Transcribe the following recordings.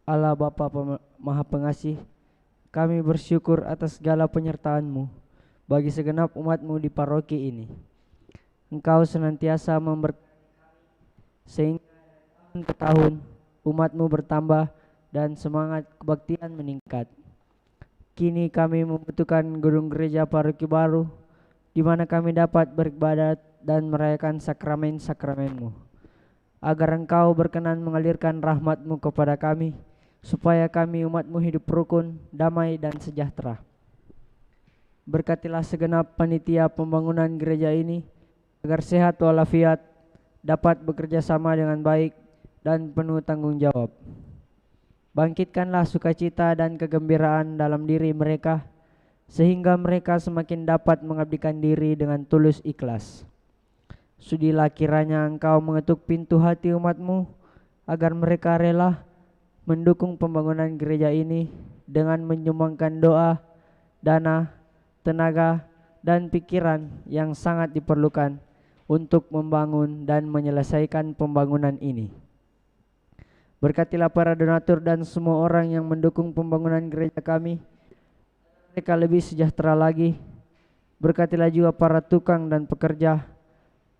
Allah Bapa Maha Pengasih, kami bersyukur atas segala penyertaan-Mu bagi segenap umat-Mu di paroki ini. Engkau senantiasa sehingga tahun ke tahun umat-Mu bertambah dan semangat kebaktian meningkat. Kini kami membutuhkan gedung gereja paroki baru di mana kami dapat beribadat dan merayakan sakramen-sakramen-Mu, agar Engkau berkenan mengalirkan rahmat-Mu kepada kami, supaya kami umat-Mu hidup rukun, damai, dan sejahtera. Berkatilah segenap panitia pembangunan gereja ini, agar sehat walafiat, dapat bekerja sama dengan baik dan penuh tanggung jawab. Bangkitkanlah sukacita dan kegembiraan dalam diri mereka, sehingga mereka semakin dapat mengabdikan diri dengan tulus ikhlas. Sudilah kiranya Engkau mengetuk pintu hati umat-Mu, agar mereka rela mendukung pembangunan gereja ini dengan menyumbangkan doa, dana, tenaga, dan pikiran yang sangat diperlukan untuk membangun dan menyelesaikan pembangunan ini. Berkatilah para donatur dan semua orang yang mendukung pembangunan gereja kami, mereka lebih sejahtera lagi. Berkatilah juga para tukang dan pekerja,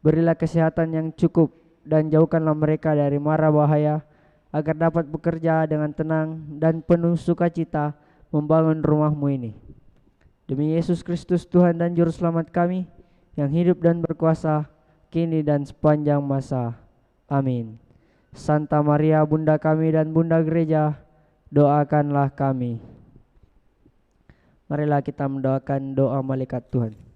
berilah kesehatan yang cukup dan jauhkanlah mereka dari mara bahaya, agar dapat bekerja dengan tenang dan penuh sukacita membangun rumah-Mu ini. Demi Yesus Kristus Tuhan dan Juru Selamat kami, yang hidup dan berkuasa kini dan sepanjang masa. Amin. Santa Maria Bunda kami dan Bunda Gereja, doakanlah kami. Marilah kita mendoakan doa malaikat Tuhan.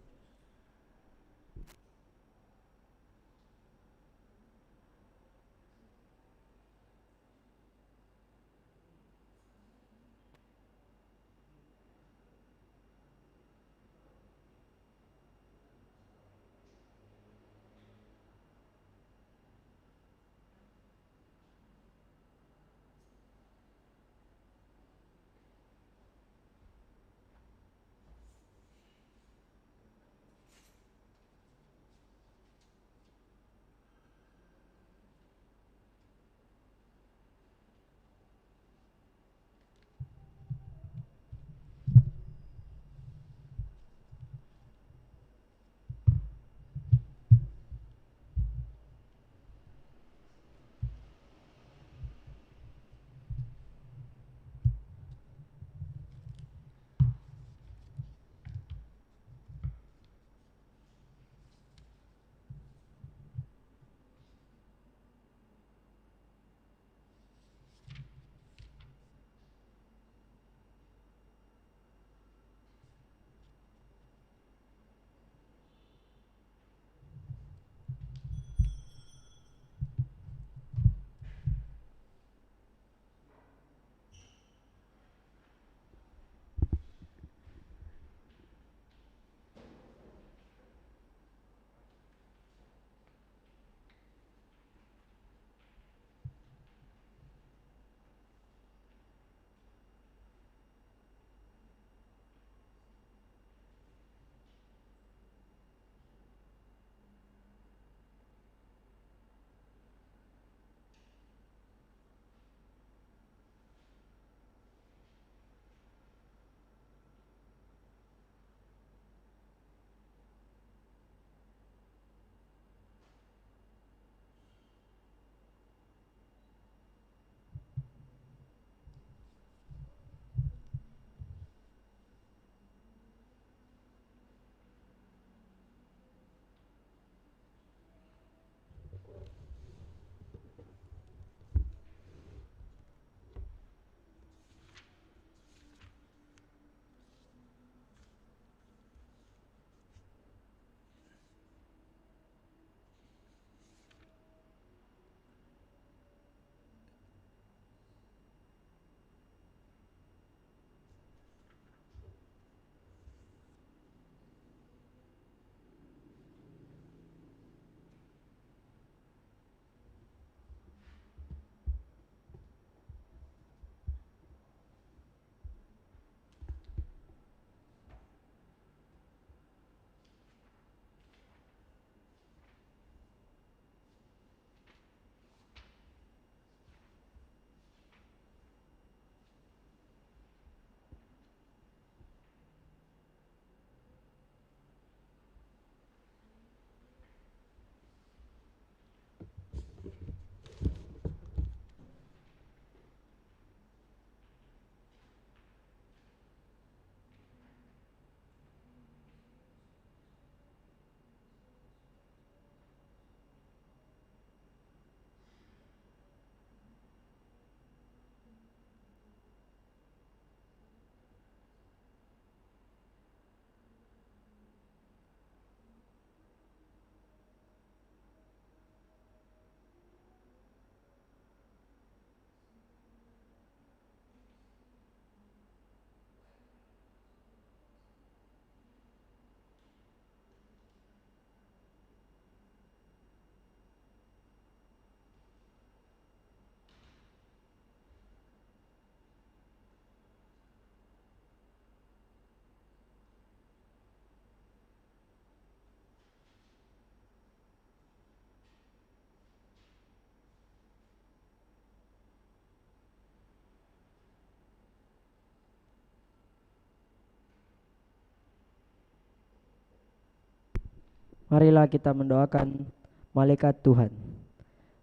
Marilah kita mendoakan malaikat Tuhan.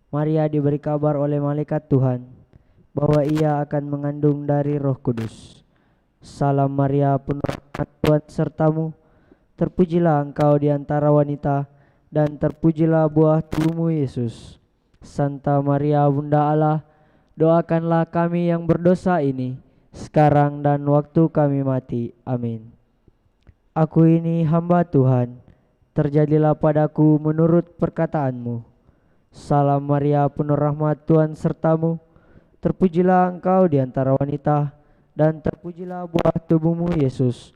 Maria diberi kabar oleh malaikat Tuhan bahwa ia akan mengandung dari Roh Kudus. Salam Maria, penuh rahmat, Tuhan sertamu. Terpujilah engkau di antara wanita, dan terpujilah buah tubuhmu Yesus. Santa Maria, Bunda Allah, doakanlah kami yang berdosa ini, sekarang dan waktu kami mati. Amin. Aku ini hamba Tuhan, terjadilah padaku menurut perkataanmu. Salam Maria, penuh rahmat, Tuhan sertamu. Terpujilah engkau di antara wanita, dan terpujilah buah tubuhmu Yesus.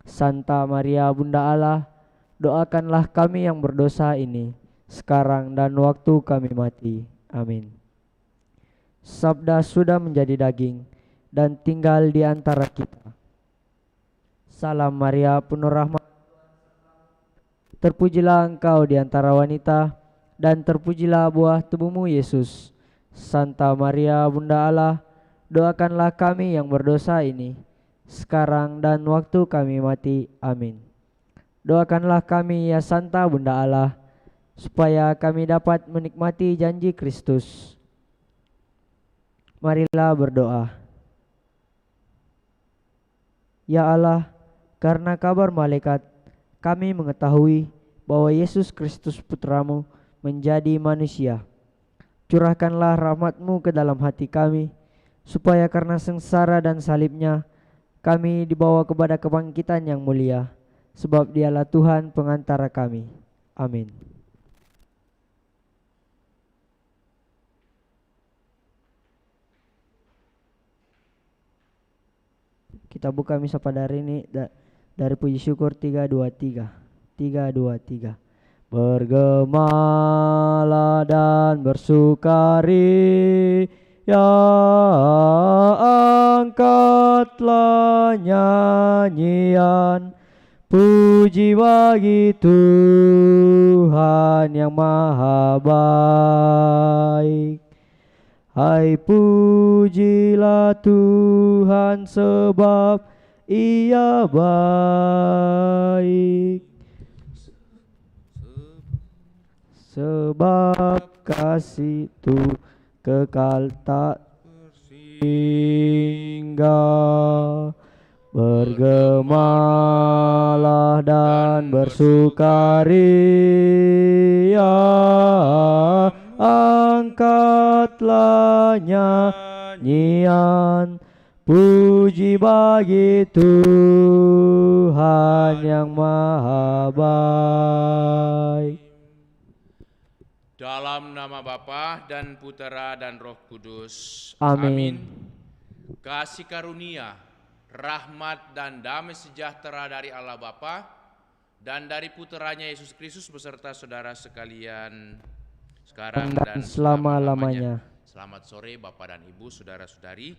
Santa Maria, Bunda Allah, doakanlah kami yang berdosa ini, sekarang dan waktu kami mati. Amin. Sabda sudah menjadi daging dan tinggal di antara kita. Salam Maria, penuh rahmat, terpujilah engkau di antara wanita, dan terpujilah buah tubuhmu Yesus. Santa Maria, Bunda Allah, doakanlah kami yang berdosa ini, sekarang dan waktu kami mati. Amin. Doakanlah kami ya Santa Bunda Allah, supaya kami dapat menikmati janji Kristus. Marilah berdoa. Ya Allah, karena kabar malaikat, kami mengetahui bahwa Yesus Kristus Putramu menjadi manusia. Curahkanlah rahmat-Mu ke dalam hati kami, supaya karena sengsara dan salibnya, kami dibawa kepada kebangkitan yang mulia, sebab Dialah Tuhan pengantara kami. Amin. Kita buka misa pada hari ini dari puji syukur 323. 323. Bergemalah dan bersukari, ya angkatlah nyanyian puji bagi Tuhan yang maha baik. Hai pujilah Tuhan sebab Ia baik, sebab kasih itu kekal tak singgah. Bergemalah dan bersukaria, angkatlah nyanyian puji bagi Tuhan yang maha baik. Dalam nama Bapa dan Putera dan Roh Kudus. Amin. Kasih karunia, rahmat dan damai sejahtera dari Allah Bapa dan dari Puteranya Yesus Kristus beserta saudara sekalian sekarang dan selama-lamanya. Selamat sore Bapak dan Ibu, saudara-saudari,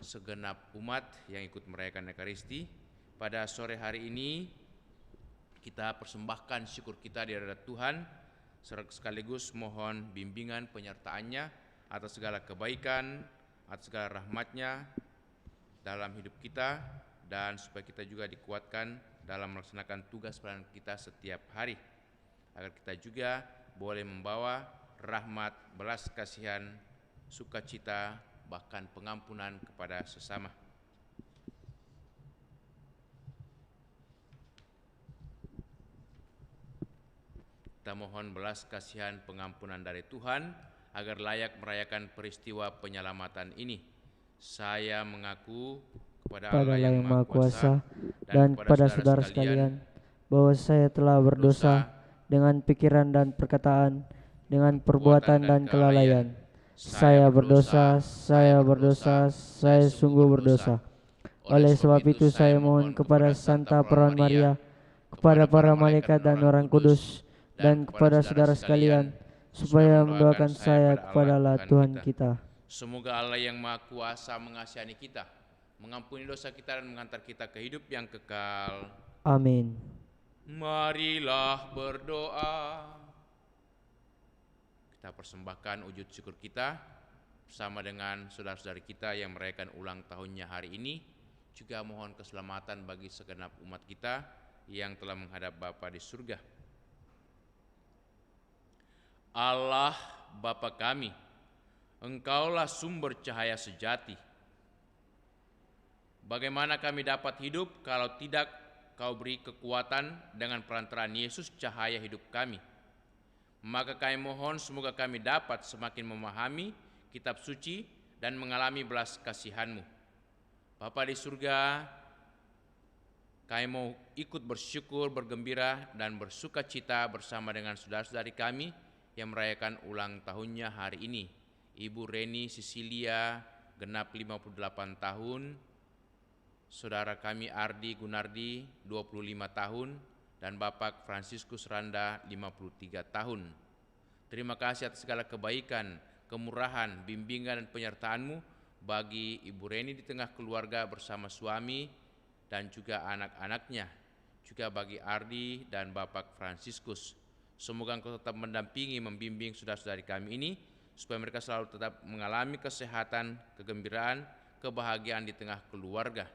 segenap umat yang ikut merayakan Ekaristi. Pada sore hari ini kita persembahkan syukur kita di hadapan Tuhan, sekaligus mohon bimbingan penyertaannya atas segala kebaikan, atas segala rahmatnya dalam hidup kita, dan supaya kita juga dikuatkan dalam melaksanakan tugas pelayanan kita setiap hari, agar kita juga boleh membawa rahmat, belas kasihan, sukacita, bahkan pengampunan kepada sesama. Kita mohon belas kasihan pengampunan dari Tuhan agar layak merayakan peristiwa penyelamatan ini. Saya mengaku kepada Allah yang Maha Kuasa dan kepada saudara sekalian bahwa saya telah berdosa dengan pikiran dan perkataan, dengan perbuatan dan kelalaian. Saya berdosa, saya sungguh berdosa. Oleh sebab itu saya mohon kepada Santa Perawan Maria, kepada para malaikat dan orang kudus, dan kepada saudara sekalian, supaya mendoakan saya kepada Allah Tuhan kita. Semoga Allah yang Maha Kuasa mengasihani kita, mengampuni dosa kita dan mengantar kita ke hidup yang kekal. Amin. Marilah berdoa. Kita persembahkan wujud syukur kita bersama dengan saudara-saudari kita yang merayakan ulang tahunnya hari ini. Juga mohon keselamatan bagi segenap umat kita yang telah menghadap Bapa di surga. Allah Bapa kami, Engkaulah sumber cahaya sejati. Bagaimana kami dapat hidup kalau tidak Kau beri kekuatan dengan perantaraan Yesus cahaya hidup kami? Maka kami mohon semoga kami dapat semakin memahami kitab suci dan mengalami belas kasihan-Mu. Bapa di surga, kami mau ikut bersyukur, bergembira, dan bersuka cita bersama dengan saudara-saudari kami yang merayakan ulang tahunnya hari ini. Ibu Reni Sisilia genap 58 tahun, saudara kami Ardi Gunardi 25 tahun, dan Bapak Fransiskus Randa 53 tahun. Terima kasih atas segala kebaikan, kemurahan, bimbingan dan penyertaan-Mu bagi Ibu Reni di tengah keluarga bersama suami dan juga anak-anaknya, juga bagi Ardi dan Bapak Fransiskus. Semoga Engkau tetap mendampingi, membimbing saudara-saudari kami ini, supaya mereka selalu tetap mengalami kesehatan, kegembiraan, kebahagiaan di tengah keluarga.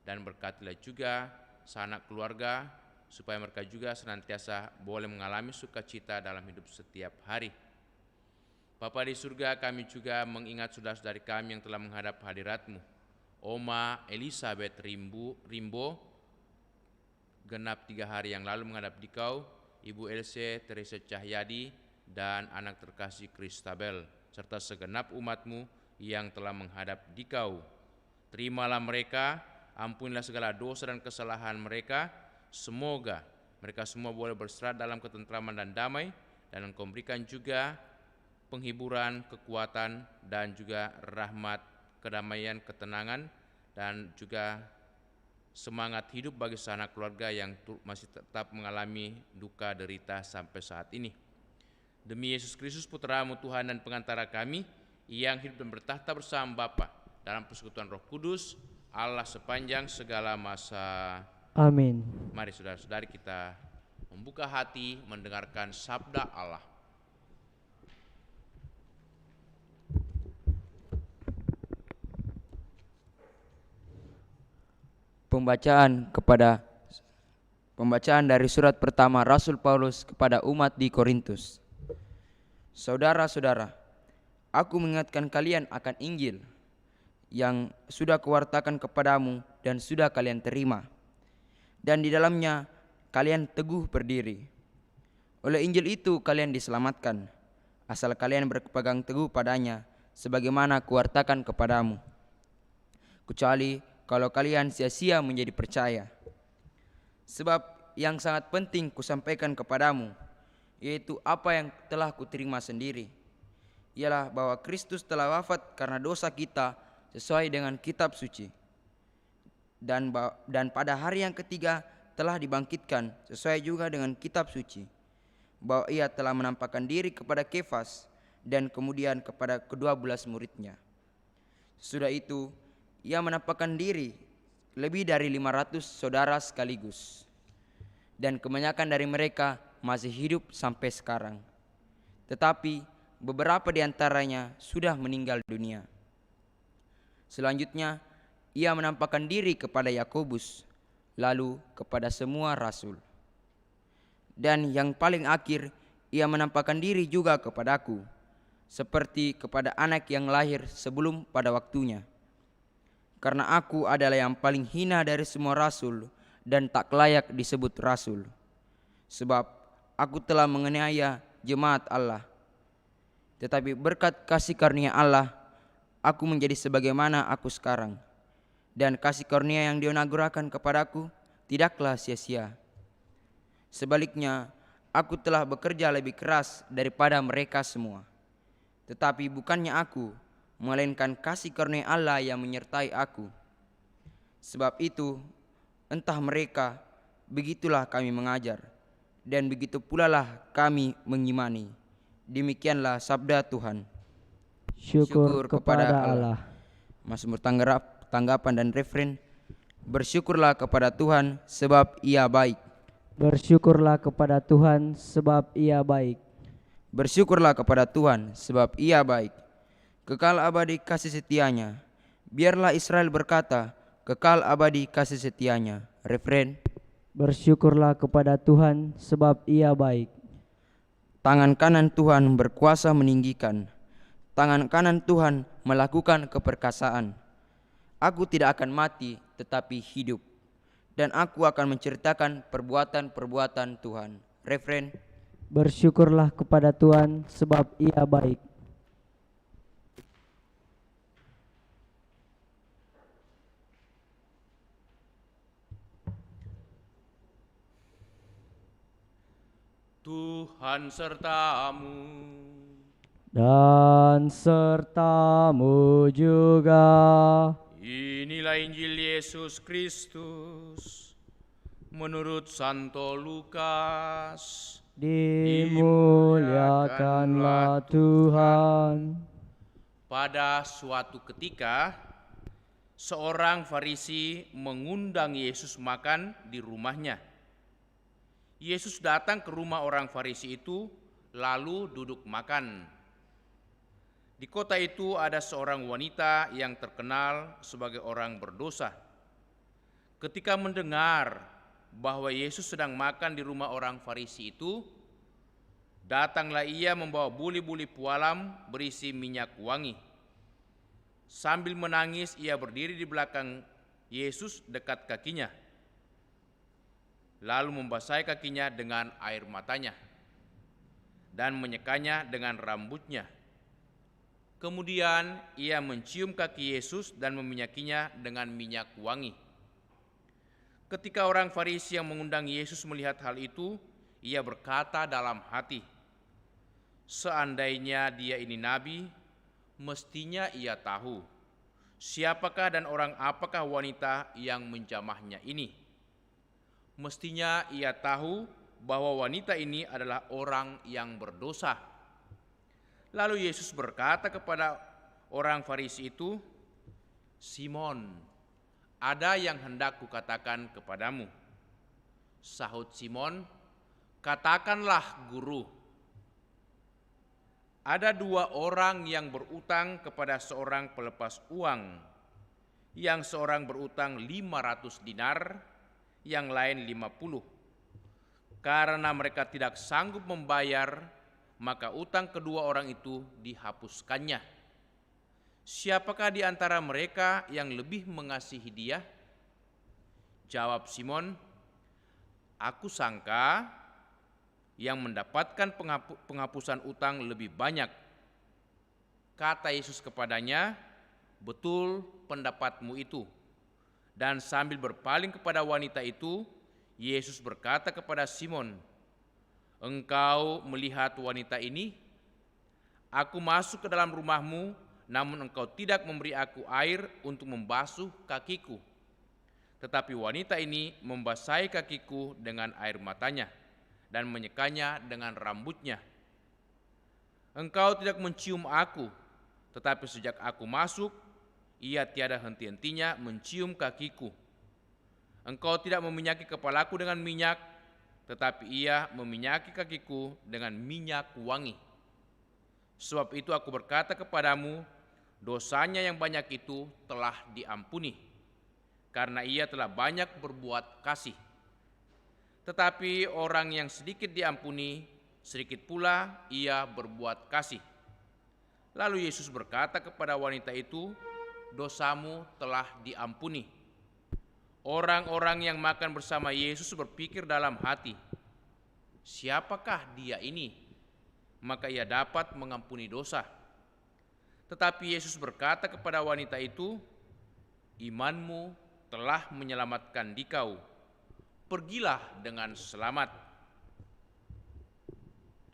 Dan berkatilah juga sanak keluarga, supaya mereka juga senantiasa boleh mengalami sukacita dalam hidup setiap hari. Bapa di surga, kami juga mengingat saudara-saudari kami yang telah menghadap hadirat-Mu. Oma Elizabeth Rimbo genap 3 hari yang lalu menghadap Dikau, Ibu Else Teresa Cahyadi, dan anak terkasih Kristabel, serta segenap umat-Mu yang telah menghadap Dikau. Terimalah mereka, ampunilah segala dosa dan kesalahan mereka. Semoga mereka semua boleh berserat dalam ketentraman dan damai, dan Engkau berikan juga penghiburan, kekuatan, dan juga rahmat, kedamaian, ketenangan, dan juga semangat hidup bagi sanak keluarga yang masih tetap mengalami duka derita sampai saat ini. Demi Yesus Kristus Putra-Mu Tuhan dan pengantara kami, yang hidup dan bertahta bersama Bapa dalam persekutuan Roh Kudus, Allah sepanjang segala masa. Amin. Mari saudara-saudari kita membuka hati mendengarkan sabda Allah. Pembacaan dari surat pertama Rasul Paulus kepada umat di Korintus. Saudara-saudara, aku mengingatkan kalian akan Injil yang sudah kuwartakan kepadamu dan sudah kalian terima, dan di dalamnya kalian teguh berdiri. Oleh Injil itu kalian diselamatkan, asal kalian berpegang teguh padanya, sebagaimana kuwartakan kepadamu. Kecuali kalau kalian sia-sia menjadi percaya. Sebab yang sangat penting kusampaikan kepadamu, yaitu apa yang telah kuterima sendiri, ialah bahwa Kristus telah wafat karena dosa kita sesuai dengan kitab suci, dan pada hari yang ketiga telah dibangkitkan sesuai juga dengan kitab suci, bahwa ia telah menampakkan diri kepada Kefas dan kemudian kepada ke-12 muridnya. Sesudah itu ia menampakkan diri lebih dari 500 saudara sekaligus, dan kebanyakan dari mereka masih hidup sampai sekarang, tetapi beberapa di antaranya sudah meninggal dunia. Selanjutnya ia menampakkan diri kepada Yakobus, lalu kepada semua rasul. Dan yang paling akhir ia menampakkan diri juga kepadaku, seperti kepada anak yang lahir sebelum pada waktunya. Karena aku adalah yang paling hina dari semua rasul dan tak layak disebut rasul, sebab aku telah menganiaya jemaat Allah. Tetapi berkat kasih karunia Allah, aku menjadi sebagaimana aku sekarang, dan kasih karunia yang dianugerahkan kepadaku tidaklah sia-sia. Sebaliknya, aku telah bekerja lebih keras daripada mereka semua. Tetapi bukannya aku, melainkan kasih karunia Allah yang menyertai aku. Sebab itu, entah mereka, begitulah kami mengajar, dan begitu pula lah kami mengimani. Demikianlah sabda Tuhan. Syukur kepada Allah. Mazmur tanggapan dan referen. Bersyukurlah kepada Tuhan sebab Ia baik. Bersyukurlah kepada Tuhan sebab Ia baik. Bersyukurlah kepada Tuhan sebab Ia baik. Kekal abadi kasih setianya. Biarlah Israel berkata, kekal abadi kasih setianya. Referen. Bersyukurlah kepada Tuhan sebab Ia baik. Tangan kanan Tuhan berkuasa meninggikan. Tangan kanan Tuhan melakukan keperkasaan. Aku tidak akan mati tetapi hidup, dan aku akan menceritakan perbuatan-perbuatan Tuhan. Referen. Bersyukurlah kepada Tuhan sebab Ia baik. Tuhan sertamu. Dan sertamu juga. Inilah Injil Yesus Kristus menurut Santo Lukas. Dimuliakanlah Tuhan. Pada suatu ketika, seorang Farisi mengundang Yesus makan di rumahnya. Yesus datang ke rumah orang Farisi itu, lalu duduk makan. Di kota itu ada seorang wanita yang terkenal sebagai orang berdosa. Ketika mendengar bahwa Yesus sedang makan di rumah orang Farisi itu, datanglah ia membawa buli-buli pualam berisi minyak wangi. Sambil menangis, ia berdiri di belakang Yesus dekat kakinya, lalu membasahi kakinya dengan air matanya dan menyekanya dengan rambutnya. Kemudian ia mencium kaki Yesus dan meminyakinya dengan minyak wangi. Ketika orang Farisi yang mengundang Yesus melihat hal itu, ia berkata dalam hati, "Seandainya dia ini nabi, mestinya ia tahu siapakah dan orang apakah wanita yang menjamahnya ini. Mestinya ia tahu bahwa wanita ini adalah orang yang berdosa." Lalu Yesus berkata kepada orang Farisi itu, "Simon, ada yang hendak kukatakan kepadamu." Sahut Simon, "Katakanlah, Guru." Ada dua orang yang berutang kepada seorang pelepas uang. Yang seorang berutang 500 dinar, yang lain 50. Karena mereka tidak sanggup membayar, maka utang kedua orang itu dihapuskannya. Siapakah di antara mereka yang lebih mengasihi dia? Jawab Simon, "Aku sangka yang mendapatkan penghapusan utang lebih banyak." Kata Yesus kepadanya, "Betul pendapatmu itu." Dan sambil berpaling kepada wanita itu, Yesus berkata kepada Simon, "Engkau melihat wanita ini? Aku masuk ke dalam rumahmu, namun engkau tidak memberi aku air untuk membasuh kakiku. Tetapi wanita ini membasahi kakiku dengan air matanya dan menyekanya dengan rambutnya. Engkau tidak mencium aku, tetapi sejak aku masuk, ia tiada henti-hentinya mencium kakiku. Engkau tidak meminyaki kepalaku dengan minyak, tetapi ia meminyaki kakiku dengan minyak wangi. Sebab itu aku berkata kepadamu, dosanya yang banyak itu telah diampuni, karena ia telah banyak berbuat kasih. Tetapi orang yang sedikit diampuni, sedikit pula ia berbuat kasih." Lalu Yesus berkata kepada wanita itu, "Dosamu telah diampuni." Orang-orang yang makan bersama Yesus berpikir dalam hati, "Siapakah dia ini? Maka ia dapat mengampuni dosa." Tetapi Yesus berkata kepada wanita itu, "Imanmu telah menyelamatkan dikau. Pergilah dengan selamat."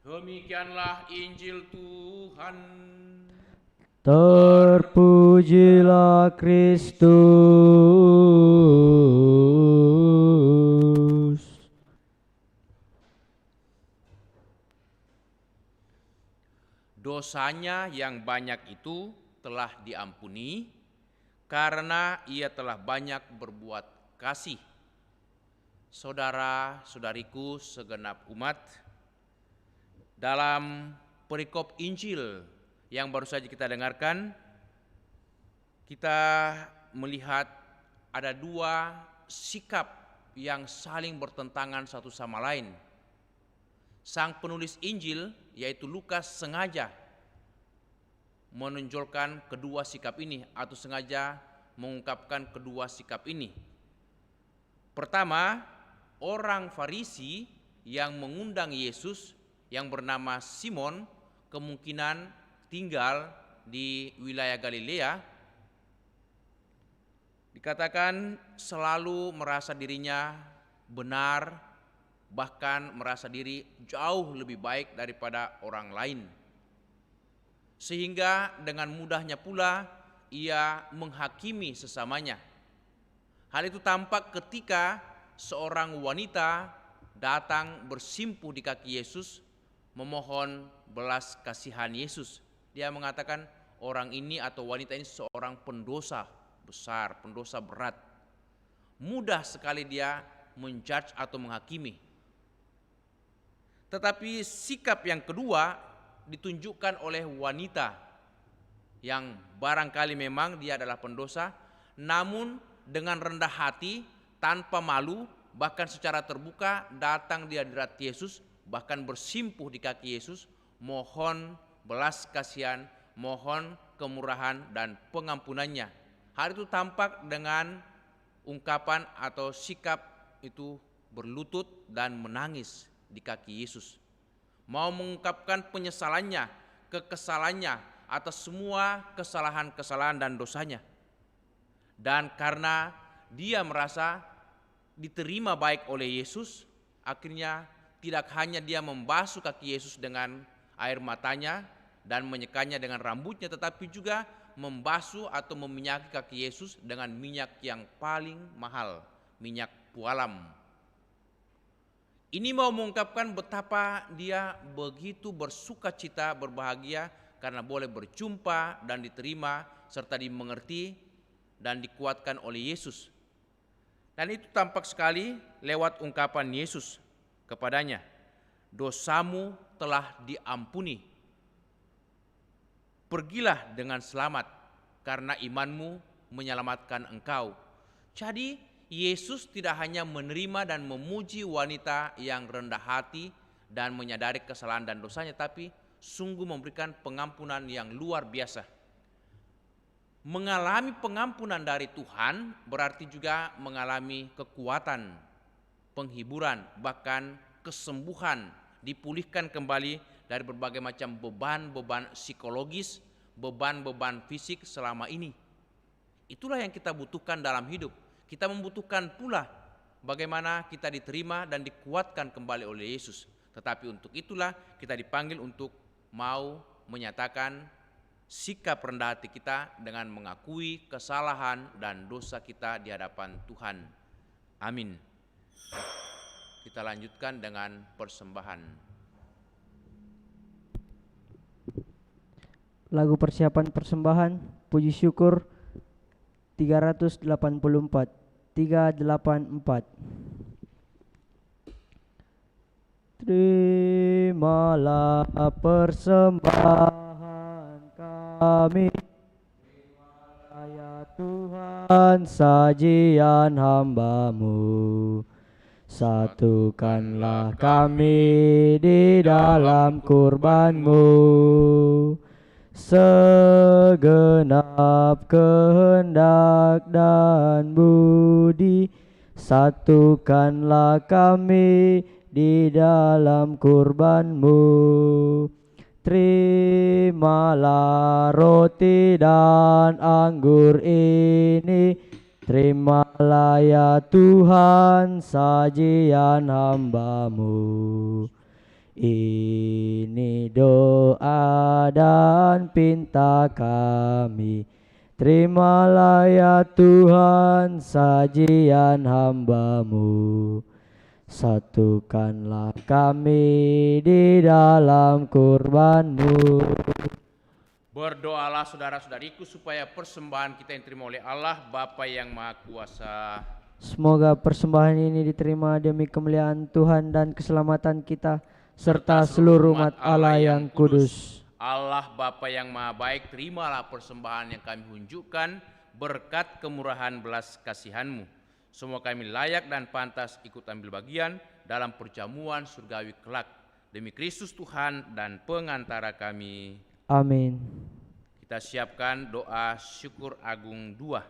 Demikianlah Injil Tuhan. Terpujilah Kristus. Dosanya yang banyak itu telah diampuni, karena ia telah banyak berbuat kasih. Saudara-saudariku segenap umat, dalam perikop Injil yang baru saja kita dengarkan, kita melihat ada dua sikap yang saling bertentangan satu sama lain. Sang penulis Injil yaitu Lukas sengaja menonjolkan kedua sikap ini atau sengaja mengungkapkan kedua sikap ini. Pertama, orang Farisi yang mengundang Yesus yang bernama Simon kemungkinan tinggal di wilayah Galilea, dikatakan selalu merasa dirinya benar, bahkan merasa diri jauh lebih baik daripada orang lain. Sehingga dengan mudahnya pula ia menghakimi sesamanya. Hal itu tampak ketika seorang wanita datang bersimpuh di kaki Yesus memohon belas kasihan Yesus. Dia mengatakan orang ini atau wanita ini seorang pendosa besar, pendosa berat. Mudah sekali dia menjudge atau menghakimi. Tetapi sikap yang kedua ditunjukkan oleh wanita yang barangkali memang dia adalah pendosa, namun dengan rendah hati, tanpa malu, bahkan secara terbuka datang di hadirat Yesus, bahkan bersimpuh di kaki Yesus, mohon belas kasihan, mohon kemurahan dan pengampunannya. Hal itu tampak dengan ungkapan atau sikap itu berlutut dan menangis di kaki Yesus. Mau mengungkapkan penyesalannya, kekesalannya atas semua kesalahan-kesalahan dan dosanya. Dan karena dia merasa diterima baik oleh Yesus, akhirnya tidak hanya dia membasuh kaki Yesus dengan air matanya dan menyekanya dengan rambutnya, tetapi juga membasuh atau meminyaki kaki Yesus dengan minyak yang paling mahal, minyak pualam. Ini mau mengungkapkan betapa dia begitu bersuka cita, berbahagia karena boleh berjumpa dan diterima serta dimengerti dan dikuatkan oleh Yesus. Dan itu tampak sekali lewat ungkapan Yesus kepadanya, dosamu telah diampuni. Pergilah dengan selamat karena imanmu menyelamatkan engkau. Jadi Yesus tidak hanya menerima dan memuji wanita yang rendah hati dan menyadari kesalahan dan dosanya, tapi sungguh memberikan pengampunan yang luar biasa. Mengalami pengampunan dari Tuhan berarti juga mengalami kekuatan, penghiburan, bahkan kesembuhan, dipulihkan kembali dari berbagai macam beban-beban psikologis, beban-beban fisik selama ini. Itulah yang kita butuhkan dalam hidup. Kita membutuhkan pula bagaimana kita diterima dan dikuatkan kembali oleh Yesus. Tetapi untuk itulah kita dipanggil untuk mau menyatakan sikap rendah hati kita dengan mengakui kesalahan dan dosa kita di hadapan Tuhan. Amin. Kita lanjutkan dengan persembahan. Lagu persiapan persembahan, puji syukur 384. 384. Terimalah persembahan kami, terimalah ya Tuhan sajian hamba-Mu. Satukanlah kami di dalam kurban-Mu, segenap kehendak dan budi. Satukanlah kami di dalam kurban-Mu. Terimalah roti dan anggur ini, terimalah ya Tuhan sajian hamba-Mu. Ini doa dan pinta kami, terimalah ya Tuhan sajian hamba-Mu. Satukanlah kami di dalam kurban-Mu. Berdoalah saudara-saudariku supaya persembahan kita yang terima oleh Allah Bapa yang Maha Kuasa. Semoga persembahan ini diterima demi kemuliaan Tuhan dan keselamatan kita, serta seluruh umat Allah yang kudus. Allah Bapa yang Maha Baik, terimalah persembahan yang kami unjukkan berkat kemurahan belas kasihan-Mu. Semua kami layak dan pantas ikut ambil bagian dalam perjamuan surgawi kelak. Demi Kristus Tuhan dan pengantara kami. Amin. Kita siapkan doa syukur agung 2.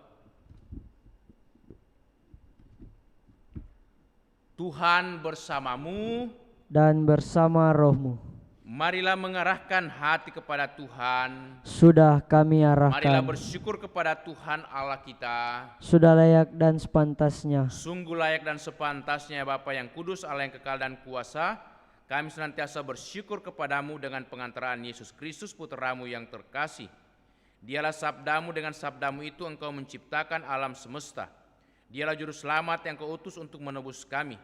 Tuhan bersamamu Dan bersama rohmu. Marilah mengarahkan hati kepada Tuhan. Sudah kami Marilah arahkan. bersyukur kepada Tuhan Allah kita. Sudah layak dan sepantasnya. Sungguh layak dan sepantasnya Bapa yang kudus, Allah yang kekal dan kuasa. Kami senantiasa bersyukur kepadamu dengan pengantaraan Yesus Kristus Putramu yang terkasih. Dialah sabdamu, dengan sabdamu itu engkau menciptakan alam semesta. Dialah juru selamat yang kau utus untuk menebus kami.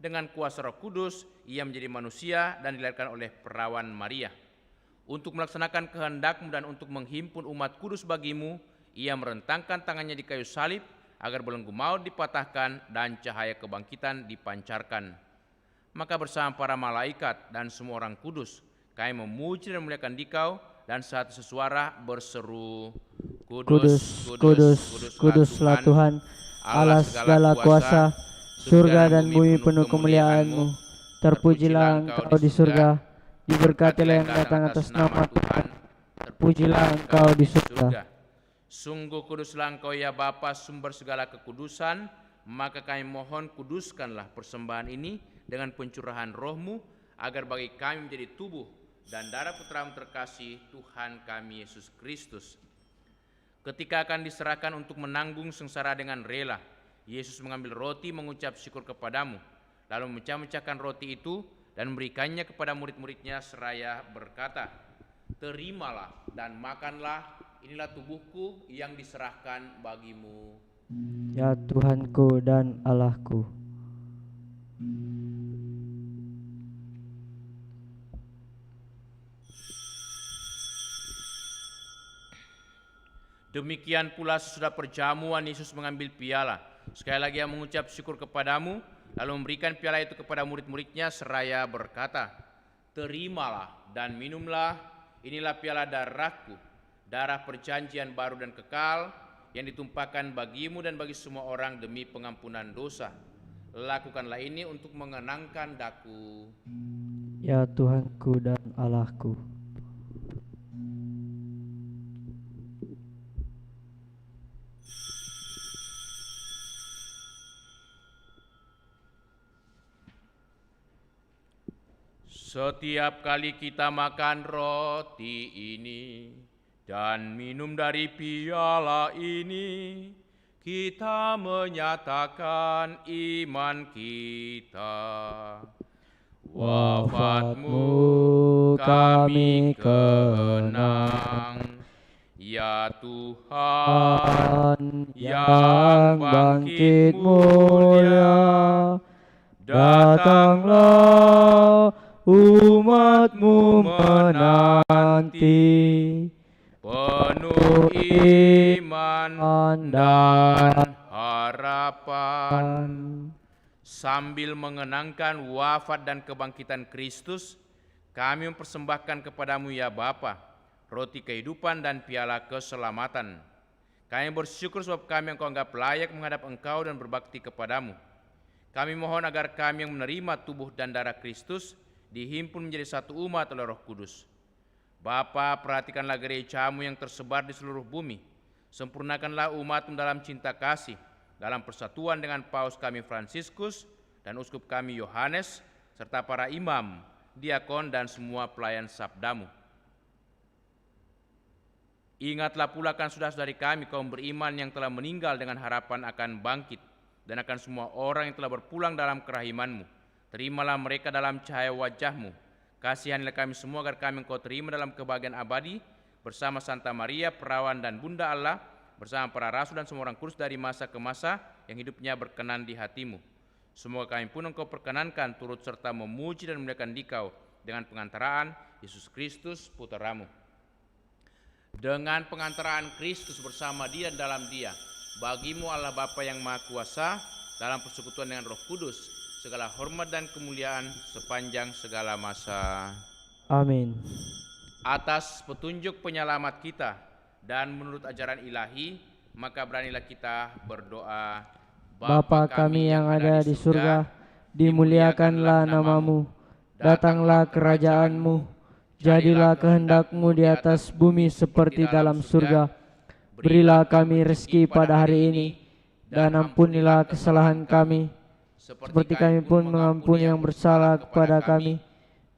Dengan kuasa Roh Kudus, ia menjadi manusia dan dilahirkan oleh perawan Maria. Untuk melaksanakan kehendak-Mu dan untuk menghimpun umat kudus bagimu, ia merentangkan tangannya di kayu salib, agar belenggu maut dipatahkan dan cahaya kebangkitan dipancarkan. Maka bersama para malaikat dan semua orang kudus, kami memuji dan memuliakan Dikau, dan satu sesuara berseru, Kudus, kudus, kuduslah Tuhan, Allah segala kuasa, surga dan bumi penuh kemuliaan-Mu. Terpujilah Engkau di surga, diberkatilah yang datang atas nama Tuhan. Terpujilah Engkau di surga. Sungguh kuduslah Engkau ya Bapa, sumber segala kekudusan. Maka kami mohon, kuduskanlah persembahan ini dengan pencurahan Roh-Mu, agar bagi kami menjadi tubuh dan darah Putra-Mu terkasih, Tuhan kami Yesus Kristus. Ketika akan diserahkan untuk menanggung sengsara dengan rela, Yesus mengambil roti, mengucap syukur kepadamu, lalu memecah-mecahkan roti itu dan memberikannya kepada murid-muridnya seraya berkata, terimalah dan makanlah, inilah tubuhku yang diserahkan bagimu. Ya Tuhanku dan Allahku. Demikian pula sesudah perjamuan, Yesus mengambil piala. Sekali lagi ia mengucap syukur kepadamu, lalu memberikan piala itu kepada murid-muridnya seraya berkata, terimalah dan minumlah, inilah piala darahku, darah perjanjian baru dan kekal, yang ditumpahkan bagimu dan bagi semua orang demi pengampunan dosa. Lakukanlah ini untuk mengenangkan daku. Ya Tuhanku dan Allahku. Setiap kali kita makan roti ini dan minum dari piala ini, kita menyatakan iman kita. Wafat-Mu kami kenang, ya Tuhan yang bangkit mulia. Datanglah umat-Mu menanti, penuh iman dan harapan. Sambil mengenangkan wafat dan kebangkitan Kristus, kami mempersembahkan kepadamu ya Bapa, roti kehidupan dan piala keselamatan. Kami bersyukur sebab kami Engkau anggap layak menghadap Engkau dan berbakti kepadamu. Kami mohon agar kami yang menerima tubuh dan darah Kristus dihimpun menjadi satu umat oleh Roh Kudus. Bapa, perhatikanlah gereja-Mu yang tersebar di seluruh bumi. Sempurnakanlah umat-Mu dalam cinta kasih, dalam persatuan dengan Paus kami Fransiskus dan Uskup kami Yohanes, serta para imam, diakon, dan semua pelayan sabda-Mu. Ingatlah pula kan saudara-saudari kami kaum beriman yang telah meninggal dengan harapan akan bangkit, dan akan semua orang yang telah berpulang dalam kerahiman-Mu. Terimalah mereka dalam cahaya wajah-Mu. Kasihanilah kami semua agar kami Engkau terima dalam kebahagiaan abadi, bersama Santa Maria, perawan dan Bunda Allah, bersama para rasul dan semua orang kudus dari masa ke masa yang hidupnya berkenan di hati-Mu. Semoga kami pun Engkau perkenankan turut serta memuji dan memuliakan Dikau dengan pengantaraan Yesus Kristus Putra-Mu. Dengan pengantaraan Kristus bersama Dia dan dalam Dia, bagi-Mu Allah Bapa yang Maha Kuasa, dalam persekutuan dengan Roh Kudus, segala hormat dan kemuliaan sepanjang segala masa. Amin. Atas petunjuk penyelamat kita dan menurut ajaran ilahi, maka beranilah kita berdoa. Bapa kami yang ada di surga, dimuliakanlah namamu, datanglah kerajaanmu, jadilah kehendak-Mu di atas bumi seperti dalam surga. Berilah kami rezeki pada hari ini, dan ampunilah kesalahan kami, seperti kami pun mengampuni yang bersalah kepada kami.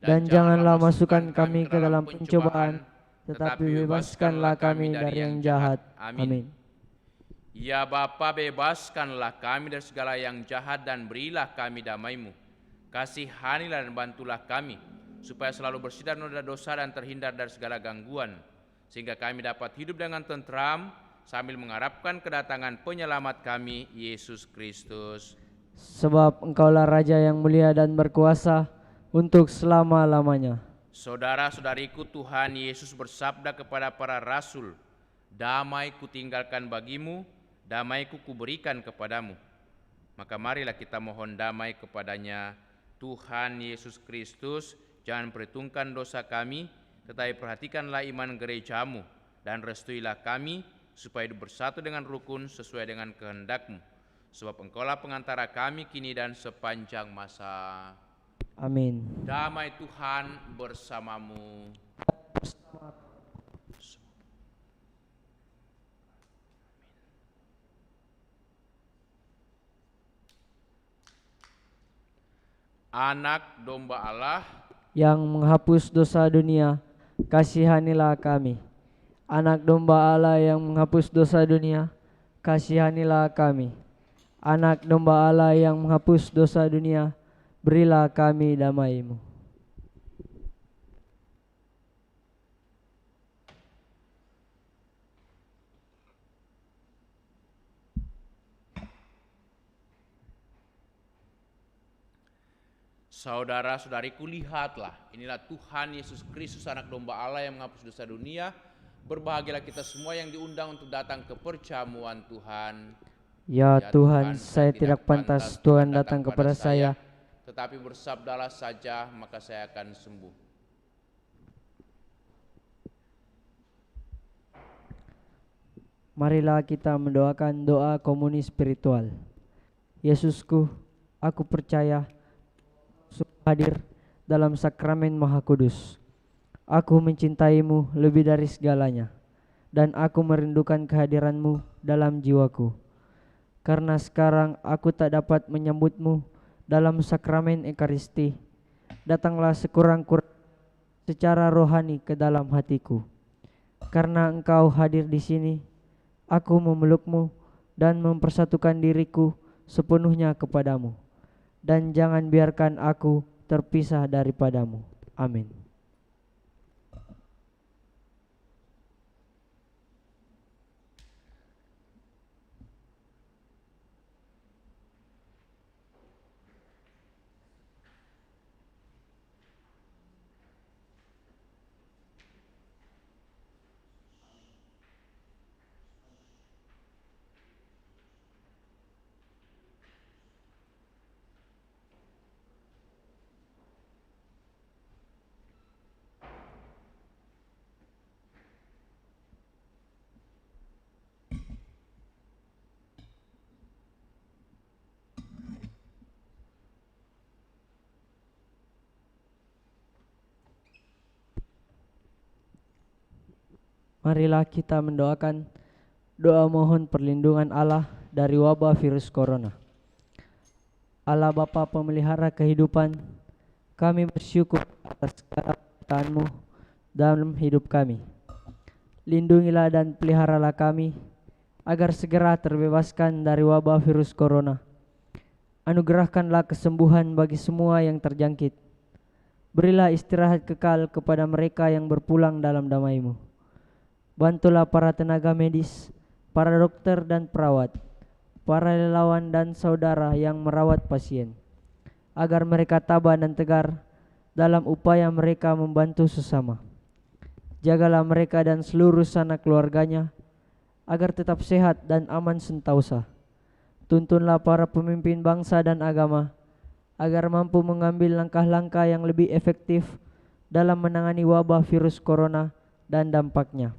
Dan janganlah masukkan kami ke dalam pencobaan, tetapi bebaskanlah kami dari yang jahat. Amin. Ya Bapa, bebaskanlah kami dari segala yang jahat dan berilah kami damai-Mu. Kasihanilah dan bantulah kami, supaya selalu bersih dari noda dosa dan terhindar dari segala gangguan, sehingga kami dapat hidup dengan tentram sambil mengharapkan kedatangan penyelamat kami, Yesus Kristus. Sebab Engkaulah Raja yang mulia dan berkuasa untuk selama-lamanya. Saudara-saudariku, Tuhan Yesus bersabda kepada para rasul, "Damai kutinggalkan bagimu, damai-Ku kuberikan kepadamu." Maka marilah kita mohon damai kepadanya. Tuhan Yesus Kristus, jangan perhitungkan dosa kami, tetapi perhatikanlah iman gereja-Mu, dan restuilah kami supaya hidup bersatu dengan rukun sesuai dengan kehendak-Mu. Sebab Engkaulah pengantara kami kini dan sepanjang masa. Amin. Damai Tuhan bersamamu. Anak domba Allah yang menghapus dosa dunia, kasihanilah kami. Anak domba Allah yang menghapus dosa dunia, kasihanilah kami. Anak domba Allah yang menghapus dosa dunia, berilah kami damai-Mu. Saudara-saudariku, lihatlah, inilah Tuhan Yesus Kristus, anak domba Allah yang menghapus dosa dunia. Berbahagialah kita semua yang diundang untuk datang ke perjamuan Tuhan. Ya Tuhan, saya tidak pantas Tuhan datang kepada saya, tetapi bersabdalah saja, maka saya akan sembuh. Marilah kita mendoakan doa komuni spiritual. Yesusku, aku percaya hadir dalam sakramen Maha Kudus. Aku mencintai-Mu lebih dari segalanya, dan aku merindukan kehadiran-Mu dalam jiwaku. Karena sekarang aku tak dapat menyambut-Mu dalam sakramen Ekaristi, datanglah sekurang-kurangnya secara rohani ke dalam hatiku. Karena Engkau hadir di sini, aku memeluk-Mu dan mempersatukan diriku sepenuhnya kepadamu. Dan jangan biarkan aku terpisah daripadamu. Amin. Marilah kita mendoakan doa mohon perlindungan Allah dari wabah virus corona. Allah Bapa pemelihara kehidupan, kami bersyukur atas kesertaan-Mu dalam hidup kami. Lindungilah dan peliharalah kami, agar segera terbebaskan dari wabah virus corona. Anugerahkanlah kesembuhan bagi semua yang terjangkit. Berilah istirahat kekal kepada mereka yang berpulang dalam damai-Mu. Bantulah para tenaga medis, para dokter dan perawat, para relawan dan saudara yang merawat pasien, agar mereka tabah dan tegar dalam upaya mereka membantu sesama. Jagalah mereka dan seluruh sanak keluarganya, agar tetap sehat dan aman sentosa. Tuntunlah para pemimpin bangsa dan agama, agar mampu mengambil langkah-langkah yang lebih efektif dalam menangani wabah virus corona dan dampaknya.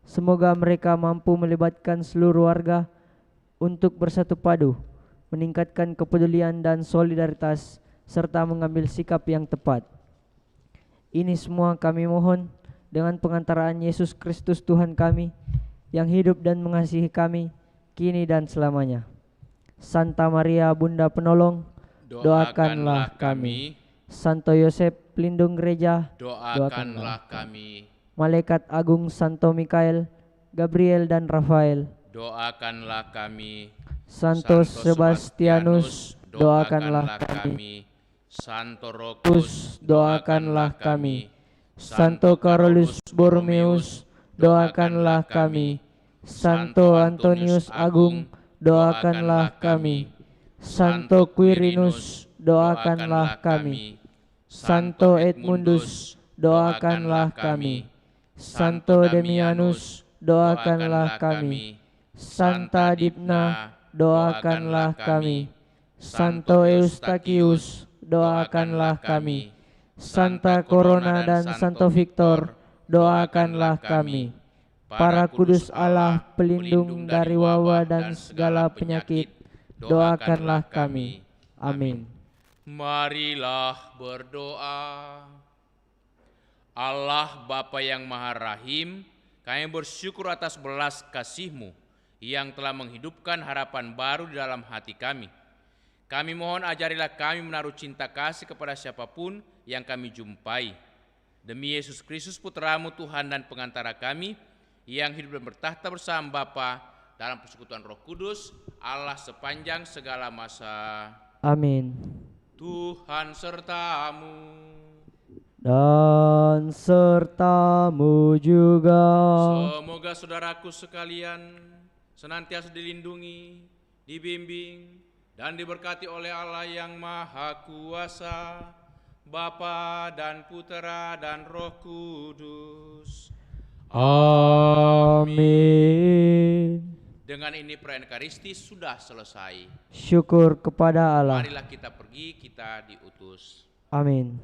Semoga mereka mampu melibatkan seluruh warga untuk bersatu padu meningkatkan kepedulian dan solidaritas, serta mengambil sikap yang tepat. Ini semua kami mohon dengan pengantaraan Yesus Kristus Tuhan kami, yang hidup dan mengasihi kami, kini dan selamanya. Santa Maria Bunda Penolong, doakanlah kami. Santo Yosef Pelindung Gereja, Doakanlah kami. Malaikat Agung Santo Mikael, Gabriel dan Rafael, Doakanlah kami. Santo Sebastianus, doakanlah kami. Santo Rokus, doakanlah kami. Santo Carolus Borromeus, doakanlah kami. Santo Antonius Agung, doakanlah kami. Santo Quirinus, doakanlah kami. Santo Edmundus, doakanlah kami. Santo Demianus, doakanlah kami. Santa Dipna, doakanlah kami. Santo Eustachius, doakanlah kami. Santa Corona dan Santo Victor, doakanlah kami. Para kudus Allah, pelindung dari wabah dan segala penyakit, doakanlah kami. Amin. Marilah berdoa. Allah Bapa yang Maha Rahim, kami bersyukur atas belas kasih-Mu yang telah menghidupkan harapan baru di dalam hati kami. Kami mohon ajarilah kami menaruh cinta kasih kepada siapapun yang kami jumpai. Demi Yesus Kristus Putra-Mu Tuhan dan pengantara kami, yang hidup dan bertahta bersama Bapa dalam persekutuan Roh Kudus, Allah sepanjang segala masa. Amin. Tuhan sertamu. Dan sertamu juga. Semoga saudaraku sekalian senantiasa dilindungi, dibimbing, dan diberkati oleh Allah yang Maha Kuasa, Bapa dan Putera dan Roh Kudus. Amin. Dengan ini perayaan Ekaristi sudah selesai. Syukur kepada Allah. Marilah kita pergi, kita diutus. Amin.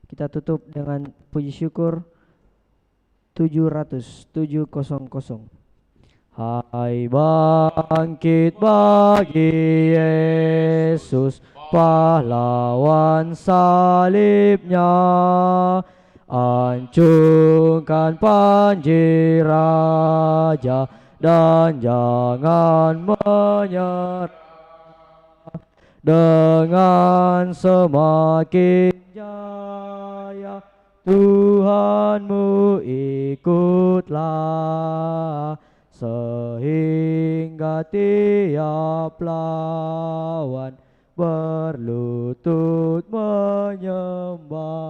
Kita tutup dengan puji syukur 700. Hai bangkit bagi Yesus, pahlawan salibnya, ancungkan panji raja dan jangan menyerah. Dengan semakin jaya Tuhanmu ikutlah, sehingga tiap lawan berlutut menyembah.